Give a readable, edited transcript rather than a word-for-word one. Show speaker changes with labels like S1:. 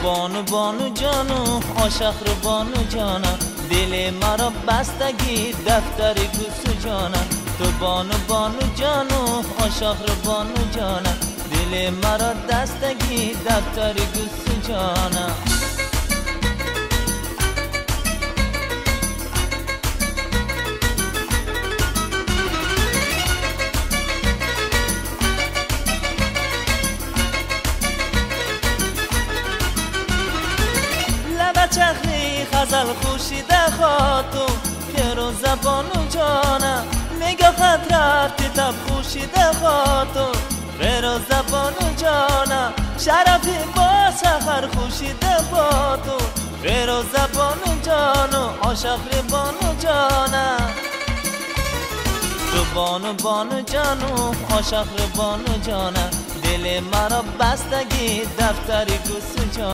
S1: بانو جانو عاشق رو بانو جانا دل مرا بستگی دفتر گوسو جانا تو بانو جانو عاشق رو بانو جانا دل مرا دستگی دفتر گوسو جانا چخی خزل خوشیده خاطو پیرو زبانو جانا نگاهت رفتی تب خوشیده خاطو پیرو زبانو جانا شرفی با سخر خوشیده خاطو پیرو زبانو جانو عاشق بانو جانا تو بانو جانو عاشق بانو جانا دل مرا بستگی دفتری گوسو جانا